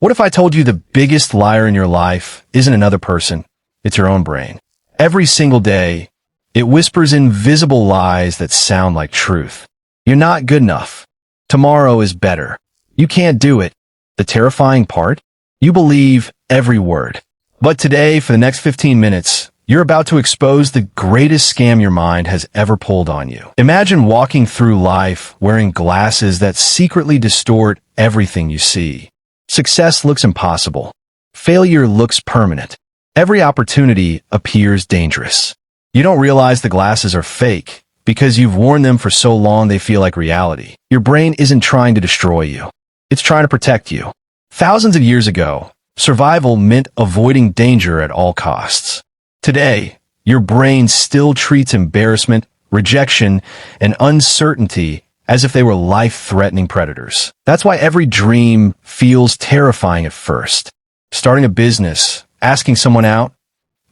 What if I told you the biggest liar in your life isn't another person, it's your own brain? Every single day, it whispers invisible lies that sound like truth. You're not good enough. Tomorrow is better. You can't do it. The terrifying part? You believe every word. But today, for the next 15 minutes, you're about to expose the greatest scam your mind has ever pulled on you. Imagine walking through life wearing glasses that secretly distort everything you see. Success looks impossible. Failure looks permanent. Every opportunity appears dangerous. You don't realize the glasses are fake because you've worn them for so long they feel like reality. Your brain isn't trying to destroy you. It's trying to protect you. Thousands of years ago, survival meant avoiding danger at all costs. Today, your brain still treats embarrassment, rejection, and uncertainty as if they were life-threatening predators. That's why every dream feels terrifying at first. Starting a business, asking someone out,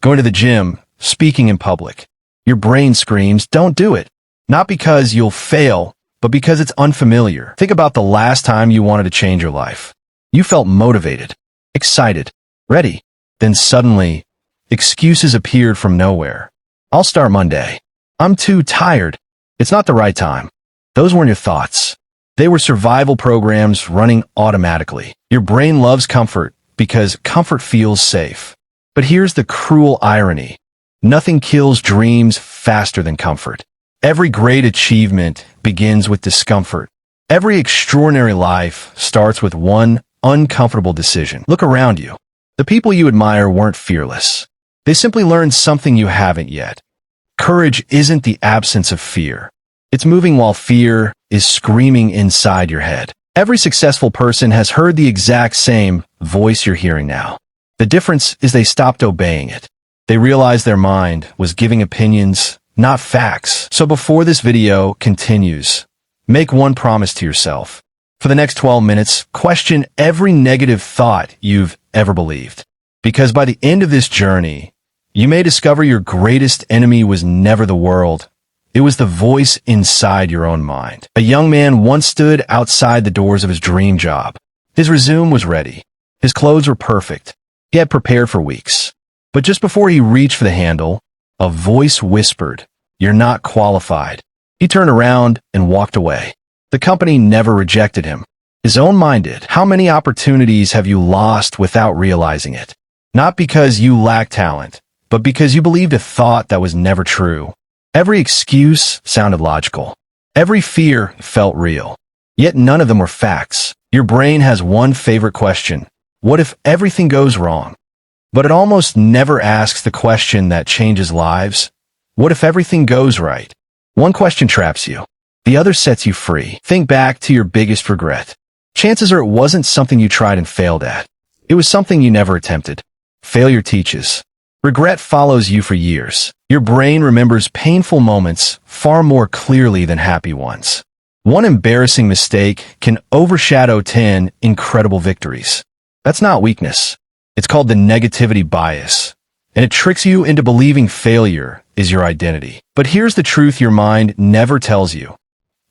going to the gym, speaking in public. Your brain screams, don't do it. Not because you'll fail, but because it's unfamiliar. Think about the last time you wanted to change your life. You felt motivated, excited, ready. Then suddenly, excuses appeared from nowhere. I'll start Monday. I'm too tired. It's not the right time. Those weren't your thoughts. They were survival programs running automatically. Your brain loves comfort because comfort feels safe. But here's the cruel irony. Nothing kills dreams faster than comfort. Every great achievement begins with discomfort. Every extraordinary life starts with one uncomfortable decision. Look around you. The people you admire weren't fearless. They simply learned something you haven't yet. Courage isn't the absence of fear. It's moving while fear is screaming inside your head. Every successful person has heard the exact same voice you're hearing now. The difference is they stopped obeying it. They realized their mind was giving opinions, not facts. So before this video continues, make one promise to yourself. For the next 12 minutes, question every negative thought you've ever believed. Because by the end of this journey, you may discover your greatest enemy was never the world. It was the voice inside your own mind. A young man once stood outside the doors of his dream job. His resume was ready. His clothes were perfect. He had prepared for weeks. But just before he reached for the handle, a voice whispered, "You're not qualified." He turned around and walked away. The company never rejected him. His own mind did. How many opportunities have you lost without realizing it? Not because you lack talent, but because you believed a thought that was never true. Every excuse sounded logical. Every fear felt real. Yet none of them were facts. Your brain has one favorite question. What if everything goes wrong? But it almost never asks the question that changes lives. What if everything goes right? One question traps you. The other sets you free. Think back to your biggest regret. Chances are it wasn't something you tried and failed at. It was something you never attempted. Failure teaches. Regret follows you for years. Your brain remembers painful moments far more clearly than happy ones. One embarrassing mistake can overshadow 10 incredible victories. That's not weakness. It's called the negativity bias, and it tricks you into believing failure is your identity. But here's the truth your mind never tells you.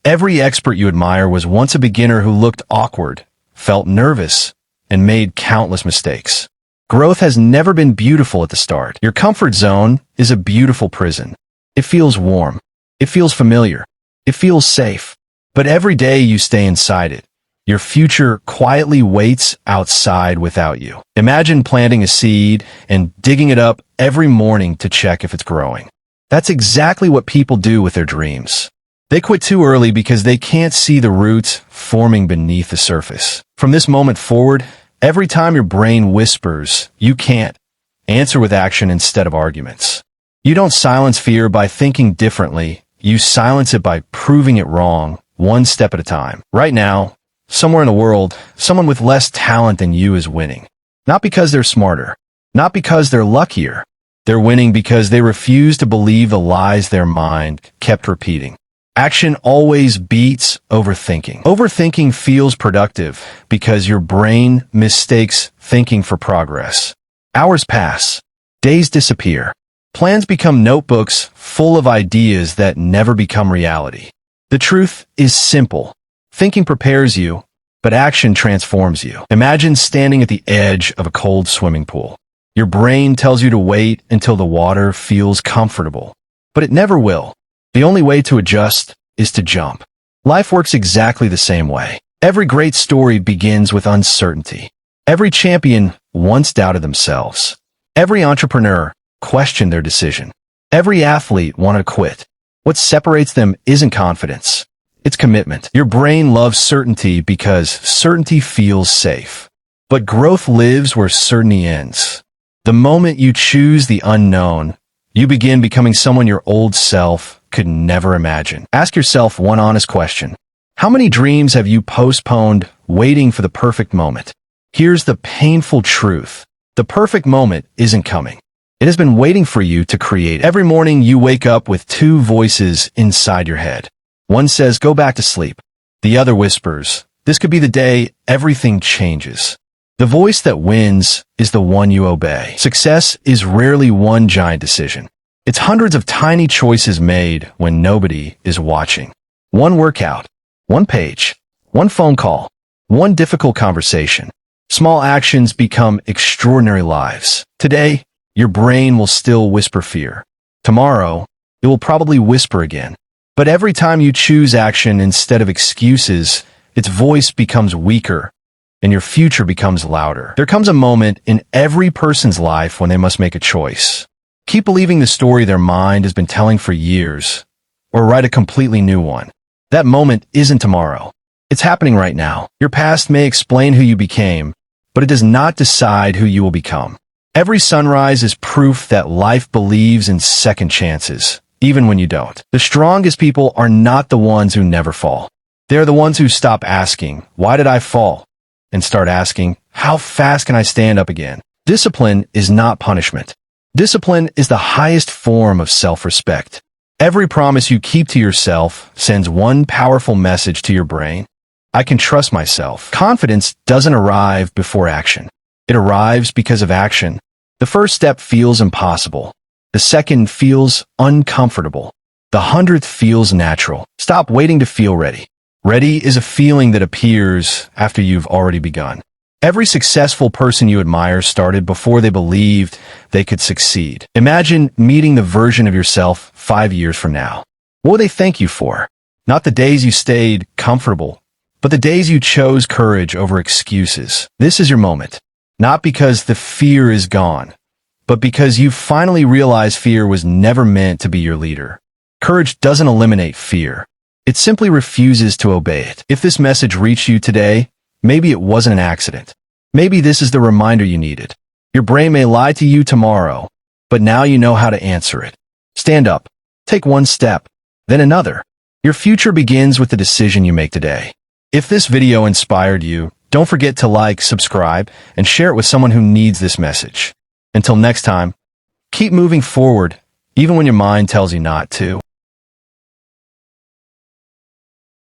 Every expert you admire was once a beginner who looked awkward, felt nervous, and made countless mistakes. Growth has never been beautiful at the start. Your comfort zone is a beautiful prison. It feels warm. It feels familiar. It feels safe. But every day you stay inside it, your future quietly waits outside without you. Imagine planting a seed and digging it up every morning to check if it's growing. That's exactly what people do with their dreams. They quit too early because they can't see the roots forming beneath the surface. From this moment forward, every time your brain whispers, "You can't," answer with action instead of arguments. You don't silence fear by thinking differently. You silence it by proving it wrong, one step at a time. Right now, somewhere in the world, someone with less talent than you is winning. Not because they're smarter. Not because they're luckier. They're winning because they refuse to believe the lies their mind kept repeating. Action always beats overthinking. Overthinking feels productive because your brain mistakes thinking for progress. Hours pass. Days disappear. Plans become notebooks full of ideas that never become reality. The truth is simple. Thinking prepares you, but action transforms you. Imagine standing at the edge of a cold swimming pool. Your brain tells you to wait until the water feels comfortable, but it never will. The only way to adjust is to jump. Life works exactly the same way. Every great story begins with uncertainty. Every champion once doubted themselves. Every entrepreneur questioned their decision. Every athlete wanted to quit. What separates them isn't confidence. It's commitment. Your brain loves certainty because certainty feels safe. But growth lives where certainty ends. The moment you choose the unknown, you begin becoming someone your old self could never imagine. Ask yourself one honest question. How many dreams have you postponed waiting for the perfect moment? Here's the painful truth. The perfect moment isn't coming. It has been waiting for you to create. Every morning you wake up with two voices inside your head. One says, go back to sleep. The other whispers, this could be the day everything changes. The voice that wins is the one you obey. Success is rarely one giant decision. It's hundreds of tiny choices made when nobody is watching. One workout, one page, one phone call, one difficult conversation. Small actions become extraordinary lives. Today, your brain will still whisper fear. Tomorrow, it will probably whisper again. But every time you choose action instead of excuses, its voice becomes weaker and your future becomes louder. There comes a moment in every person's life when they must make a choice. Keep believing the story their mind has been telling for years, or write a completely new one. That moment isn't tomorrow. It's happening right now. Your past may explain who you became, but it does not decide who you will become. Every sunrise is proof that life believes in second chances, even when you don't. The strongest people are not the ones who never fall. They're the ones who stop asking, why did I fall? And start asking, how fast can I stand up again? Discipline is not punishment. Discipline is the highest form of self-respect. Every promise you keep to yourself sends one powerful message to your brain. I can trust myself. Confidence doesn't arrive before action. It arrives because of action. The first step feels impossible. The second feels uncomfortable. The 100th feels natural. Stop waiting to feel ready. Ready is a feeling that appears after you've already begun. Every successful person you admire started before they believed they could succeed. Imagine meeting the version of yourself 5 years from now. What will they thank you for? Not the days you stayed comfortable, but the days you chose courage over excuses. This is your moment. Not because the fear is gone, but because you finally realized fear was never meant to be your leader. Courage doesn't eliminate fear. It simply refuses to obey it. If this message reached you today, maybe it wasn't an accident. Maybe this is the reminder you needed. Your brain may lie to you tomorrow, but now you know how to answer it. Stand up. Take one step, then another. Your future begins with the decision you make today. If this video inspired you, don't forget to like, subscribe, and share it with someone who needs this message. Until next time, keep moving forward, even when your mind tells you not to.